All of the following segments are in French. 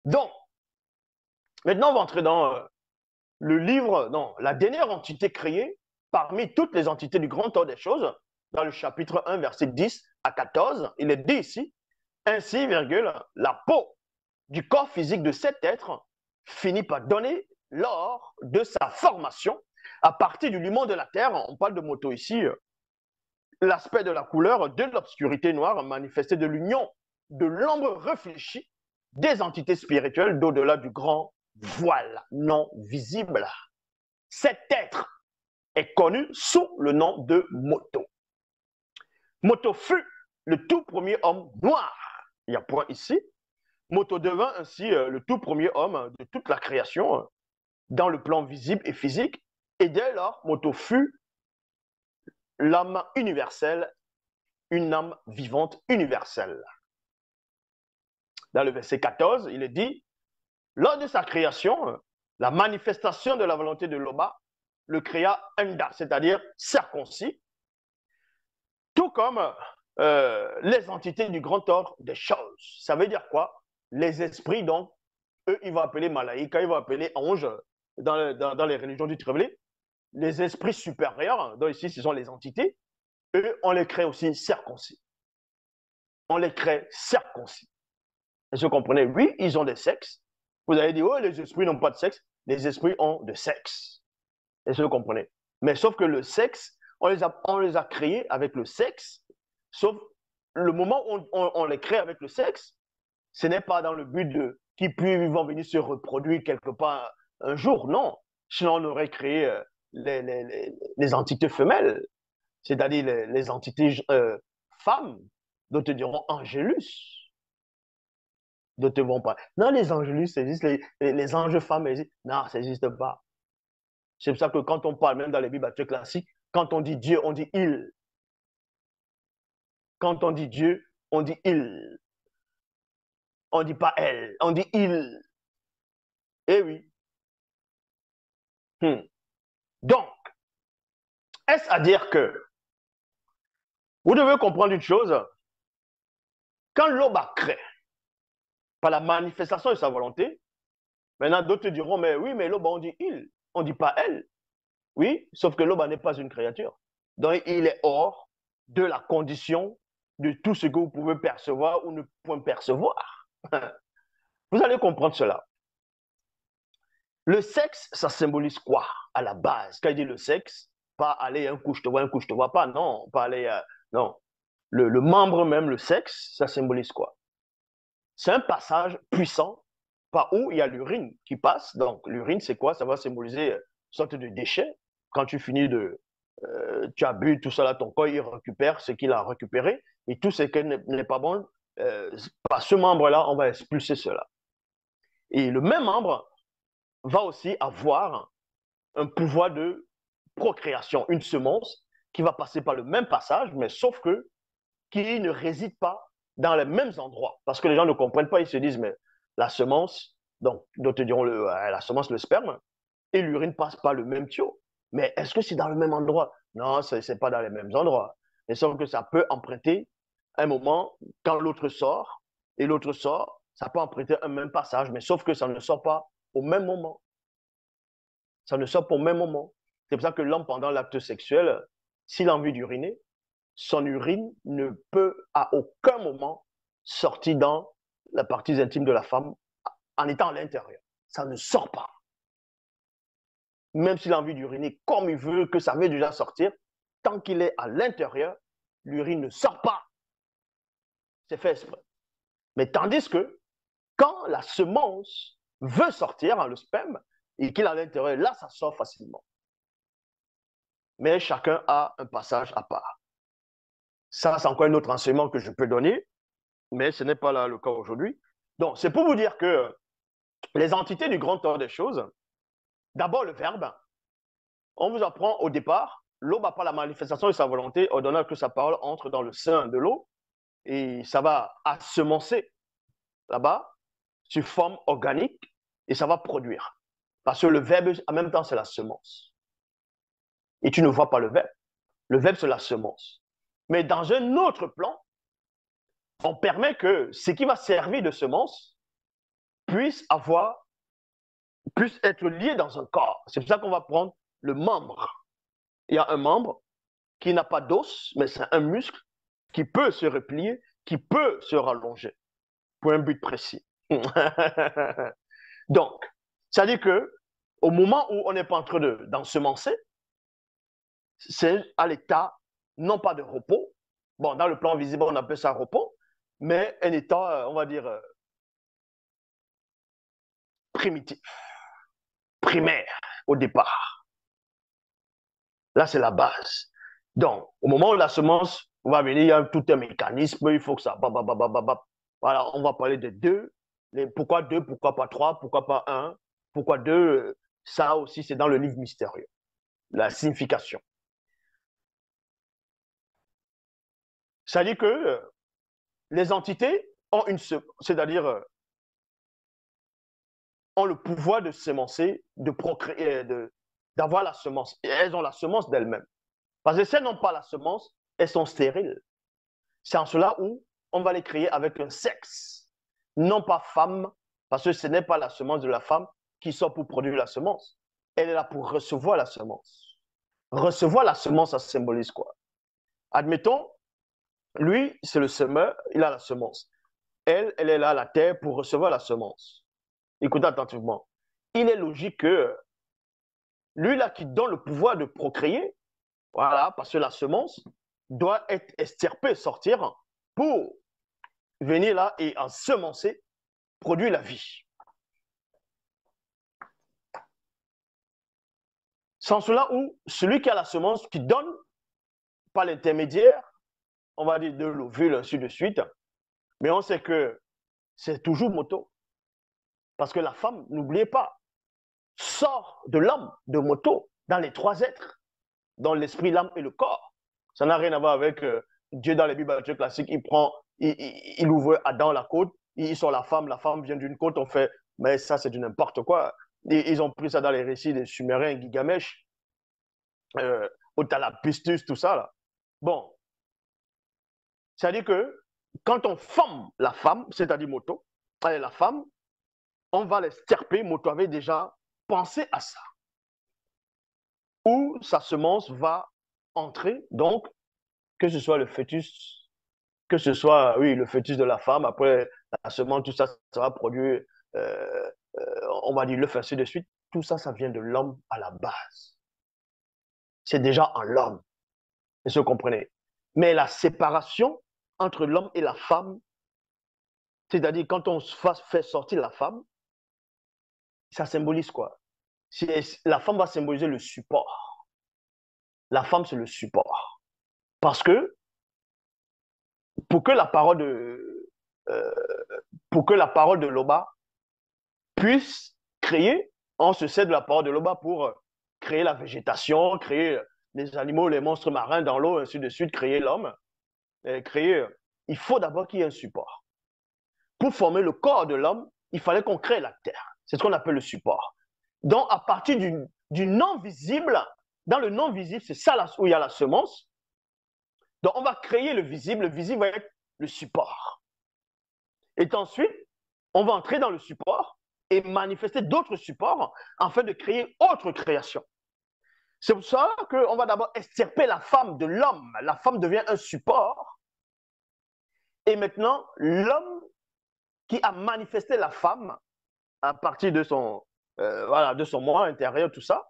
Donc, maintenant, on va entrer dans le livre, non, la dernière entité créée parmi toutes les entités du grand ordre des choses, dans le chapitre 1, verset 10 à 14, il est dit ici, ainsi, virgule, la peau du corps physique de cet être finit par donner lors de sa formation à partir du limon de la terre, on parle de moto ici, l'aspect de la couleur de l'obscurité noire manifestée de l'union de l'ombre réfléchie des entités spirituelles d'au-delà du grand voile non visible. Cet être est connu sous le nom de Moto. Moto fut le tout premier homme noir. Il y a point ici. Moto devint ainsi le tout premier homme de toute la création dans le plan visible et physique. Et dès lors, Moto fut l'âme universelle, une âme vivante universelle. Dans le verset 14, il est dit, lors de sa création, la manifestation de la volonté de Loba le créa Enda, c'est-à-dire circoncis, tout comme les entités du grand ordre des choses. Ça veut dire quoi? Les esprits, donc, eux, ils vont appeler Malaïka, ils vont appeler anges dans les religions du Trévelé. Les esprits supérieurs, donc ici, ce sont les entités, eux, on les crée aussi circoncis. On les crée circoncis. Est-ce que vous comprenez? Oui, ils ont des sexes. Vous allez dire, oh, les esprits n'ont pas de sexe. Les esprits ont de sexe. Est-ce que vous comprenez? Mais sauf que le sexe, on les a créés avec le sexe, sauf le moment où on les crée avec le sexe, ce n'est pas dans le but de qu'ils vont venir se reproduire quelque part un jour, non. Sinon, on aurait créé les entités femelles, c'est-à-dire les entités femmes, d'autres diront angélus. D'autres vont pas. Non, les angélus, c'est juste les anges femmes. Non, ça n'existe pas. C'est pour ça que quand on parle, même dans les Bibles classiques, quand on dit Dieu, on dit il. Quand on dit Dieu, on dit il. On ne dit pas elle, on dit il. Eh oui. Donc, est-ce à dire que vous devez comprendre une chose, quand l'homme a créé par la manifestation de sa volonté, maintenant d'autres diront, mais oui, mais l'homme, on dit il, on ne dit pas elle. Oui, sauf que l'homme n'est pas une créature. Donc, il est hors de la condition de tout ce que vous pouvez percevoir ou ne pouvez percevoir. Vous allez comprendre cela. Le sexe, ça symbolise quoi à la base? Quand il dit le sexe, pas aller un coup, je te vois pas, non, pas aller, non. Le membre même, le sexe, ça symbolise quoi? C'est un passage puissant par où il y a l'urine qui passe. Donc, l'urine, c'est quoi? Ça va symboliser une sorte de déchet. Quand tu finis de, tu as bu tout ça là, ton corps, il récupère ce qu'il a récupéré. Et tout ce qui n'est pas bon, par ce membre-là, on va expulser cela. Et le même membre va aussi avoir un pouvoir de procréation, une semence qui va passer par le même passage, mais sauf que qui ne réside pas dans les mêmes endroits. Parce que les gens ne comprennent pas, ils se disent, mais la semence, donc d'autres diront la semence, le sperme, et l'urine passe par le même tuyau. Mais est-ce que c'est dans le même endroit? Non, ce n'est pas dans les mêmes endroits. Mais sauf que ça peut emprunter un moment quand l'autre sort, et l'autre sort, ça peut emprunter un même passage, mais sauf que ça ne sort pas au même moment. Ça ne sort pas au même moment. C'est pour ça que l'homme, pendant l'acte sexuel, s'il a envie d'uriner, son urine ne peut à aucun moment sortir dans la partie intime de la femme en étant à l'intérieur. Ça ne sort pas. Même s'il a envie d'uriner comme il veut, que ça veut déjà sortir, tant qu'il est à l'intérieur, l'urine ne sort pas. C'est fait exprès. Mais tandis que quand la semence veut sortir, le sperme, et qu'il est à l'intérieur, là, ça sort facilement. Mais chacun a un passage à part. Ça, c'est encore un autre enseignement que je peux donner, mais ce n'est pas là le cas aujourd'hui. Donc, c'est pour vous dire que les entités du grand ordre des choses, d'abord le verbe, on vous apprend au départ, l'eau va par la manifestation de sa volonté, ordonnant que sa parole entre dans le sein de l'eau, et ça va assemencer là-bas, sur forme organique, et ça va produire. Parce que le verbe, en même temps, c'est la semence. Et tu ne vois pas le verbe. Le verbe, c'est la semence. Mais dans un autre plan, on permet que ce qui va servir de semence puissent être liés dans un corps. C'est pour ça qu'on va prendre le membre. Il y a un membre qui n'a pas d'os, mais c'est un muscle qui peut se replier, qui peut se rallonger pour un but précis. Donc, ça dit que au moment où on n'est pas en train d'ensemencer, c'est à l'état non pas de repos. Bon, dans le plan visible, on appelle ça repos, mais un état, on va dire, primitif, primaire au départ. Là, c'est la base. Donc, au moment où la semence va venir, il y a tout un mécanisme, il faut que ça... Voilà, on va parler de deux. Pourquoi deux, pourquoi pas trois, pourquoi pas un, pourquoi deux, ça aussi, c'est dans le livre mystérieux. La signification. Ça dit que les entités ont c'est-à-dire ont le pouvoir de semencer, de procréer, d'avoir la semence. Et elles ont la semence d'elles-mêmes. Parce que si elles n'ont pas la semence, elles sont stériles. C'est en cela où on va les créer avec un sexe, non pas femme, parce que ce n'est pas la semence de la femme qui sort pour produire la semence. Elle est là pour recevoir la semence. Recevoir la semence, ça symbolise quoi? Admettons, lui, c'est le semeur, il a la semence. Elle est là à la terre pour recevoir la semence. Écoutez attentivement. Il est logique que lui, là, qui donne le pouvoir de procréer, voilà, parce que la semence doit être extirpée, sortir, pour venir là et ensemencer, produire la vie. Sans cela où celui qui a la semence, qui donne par l'intermédiaire, on va dire de l'ovule, ainsi de suite, mais on sait que c'est toujours moto. Parce que la femme, n'oubliez pas, sort de l'homme, de moto, dans les trois êtres, dans l'esprit, l'âme et le corps. Ça n'a rien à voir avec Dieu dans les Bibles classiques. Il ouvre Adam la côte, il sort la femme vient d'une côte, on fait, mais ça c'est du n'importe quoi. Ils ont pris ça dans les récits des Sumériens, Gilgamesh, Utnapishtim, tout ça là. Bon, c'est-à-dire que quand on forme la femme, c'est-à-dire Moto, la femme, on va l'extirper. Moto avait déjà pensé à ça. Où sa semence va entrer, donc, que ce soit le fœtus, que ce soit, oui, le fœtus de la femme, après la semence, tout ça, ça va produire, on va dire l'œuf, ainsi de suite. Tout ça, ça vient de l'homme à la base. C'est déjà en l'homme. Est-ce que vous comprenez? Mais la séparation entre l'homme et la femme, c'est-à-dire quand on fait sortir la femme, ça symbolise quoi? La femme va symboliser le support. La femme, c'est le support. Parce que pour que la parole euh, Loba puisse créer, on se sert de la parole de Loba pour créer la végétation, créer les animaux, les monstres marins dans l'eau, ainsi de suite, créer l'homme. Il faut d'abord qu'il y ait un support. Pour former le corps de l'homme, il fallait qu'on crée la terre. C'est ce qu'on appelle le support. Donc, à partir du non-visible, dans le non-visible, c'est ça où il y a la semence. Donc, on va créer le visible va être le support. Et ensuite, on va entrer dans le support et manifester d'autres supports afin de créer autre création. C'est pour ça qu'on va d'abord extirper la femme de l'homme. La femme devient un support. Et maintenant, l'homme qui a manifesté la femme à partir de son, de son moi intérieur, tout ça,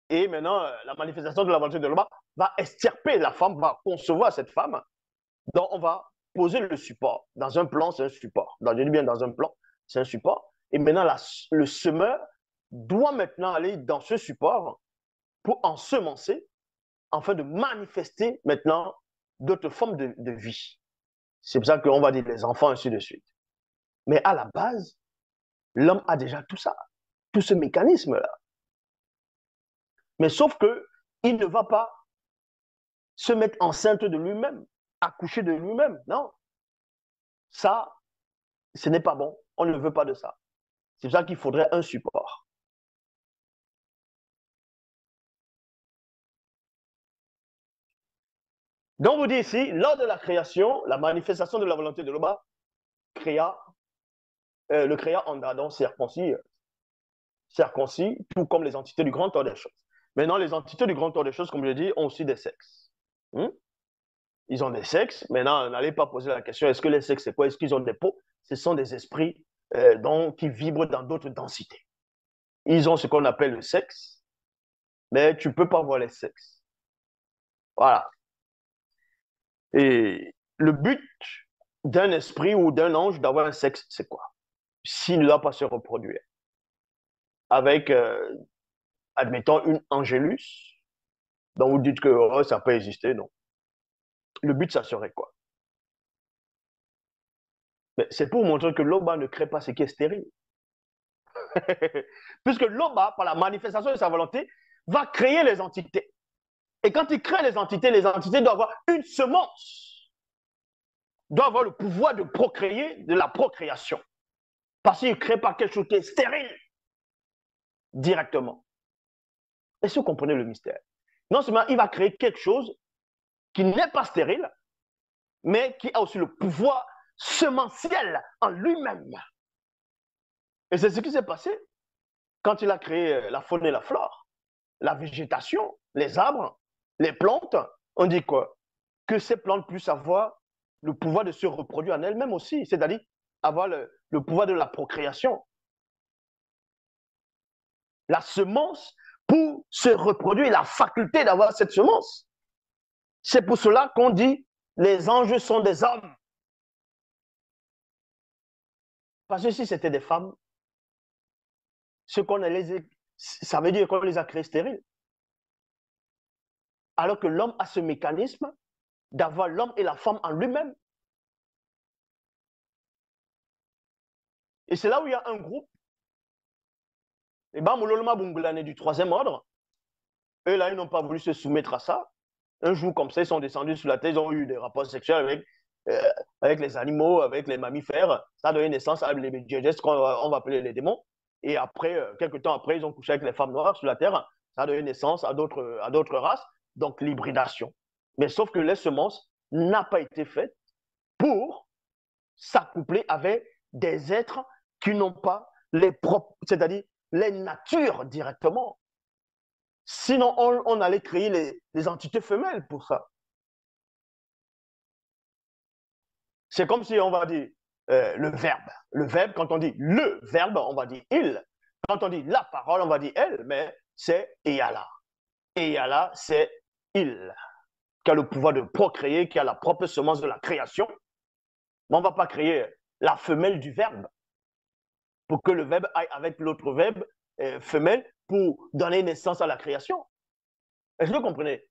et maintenant, la manifestation de la volonté de l'homme va extirper la femme, va concevoir cette femme. Donc, on va poser le support. Dans un plan, c'est un support. Je dis bien dans un plan, c'est un support. Et maintenant, le semeur doit maintenant aller dans ce support pour ensemencer, afin de manifester maintenant d'autres formes de vie. C'est pour ça qu'on va dire les enfants, ainsi de suite. Mais à la base, l'homme a déjà tout ça, tout ce mécanisme-là. Mais sauf qu'il ne va pas se mettre enceinte de lui-même, accoucher de lui-même. Non. Ça, ce n'est pas bon. On ne veut pas de ça. C'est pour ça qu'il faudrait un support. Donc, vous dit ici, lors de la création, la manifestation de la volonté de l'Oba créa le créa en Adam circoncis, tout comme les entités du grand ordre des choses. Maintenant, les entités du grand ordre des choses, comme je dis, ont aussi des sexes. Hmm? Ils ont des sexes. Maintenant, n'allez pas poser la question, est-ce que les sexes, c'est quoi? Est-ce qu'ils ont des peaux? Ce sont des esprits qui vibrent dans d'autres densités. Ils ont ce qu'on appelle le sexe, mais tu ne peux pas voir les sexes. Voilà. Et le but d'un esprit ou d'un ange d'avoir un sexe, c'est quoi? S'il ne doit pas se reproduire. Avec, admettons, une angélus, dont vous dites que oh, ça peut exister, non. Le but, ça serait quoi? Mais c'est pour montrer que l'Oba ne crée pas ce qui est stérile. Puisque l'Oba, par la manifestation de sa volonté, va créer les entités. Et quand il crée les entités doivent avoir une semence, doivent avoir le pouvoir de procréer, de la procréation. Parce qu'il ne crée pas quelque chose qui est stérile directement. Est-ce que vous comprenez le mystère? Non seulement il va créer quelque chose qui n'est pas stérile, mais qui a aussi le pouvoir semenciel en lui-même. Et c'est ce qui s'est passé quand il a créé la faune et la flore, la végétation, les arbres, les plantes. On dit quoi? Que ces plantes puissent avoir le pouvoir de se reproduire en elles-mêmes aussi, c'est-à-dire avoir le pouvoir de la procréation. La semence pour se reproduire, la faculté d'avoir cette semence. C'est pour cela qu'on dit les anges sont des hommes. Parce que si c'était des femmes, ce qu'on les, ça veut dire qu'on les a créés stériles. Alors que l'homme a ce mécanisme d'avoir l'homme et la femme en lui-même. Et c'est là où il y a un groupe, et Bamololma Bungulane du troisième ordre, eux là, ils n'ont pas voulu se soumettre à ça. Un jour comme ça, ils sont descendus sur la terre, ils ont eu des rapports sexuels avec les animaux, avec les mammifères. Ça a donné naissance à les Djejes, qu'on va appeler les démons. Et après, quelques temps après, ils ont couché avec les femmes noires sur la terre. Ça a donné naissance à d'autres races, donc l'hybridation. Mais sauf que les semences n'a pas été faite pour s'accoupler avec des êtres qui n'ont pas les propres, c'est-à-dire les natures directement. Sinon, on allait créer les entités femelles pour ça. C'est comme si on va dire le verbe. Le verbe, quand on dit le verbe, on va dire il. Quand on dit la parole, on va dire elle, mais c'est Eyala. Eyala, c'est il, qui a le pouvoir de procréer, qui a la propre semence de la création. Mais on ne va pas créer la femelle du verbe pour que le verbe aille avec l'autre verbe femelle pour donner naissance à la création. Est-ce que vous comprenez?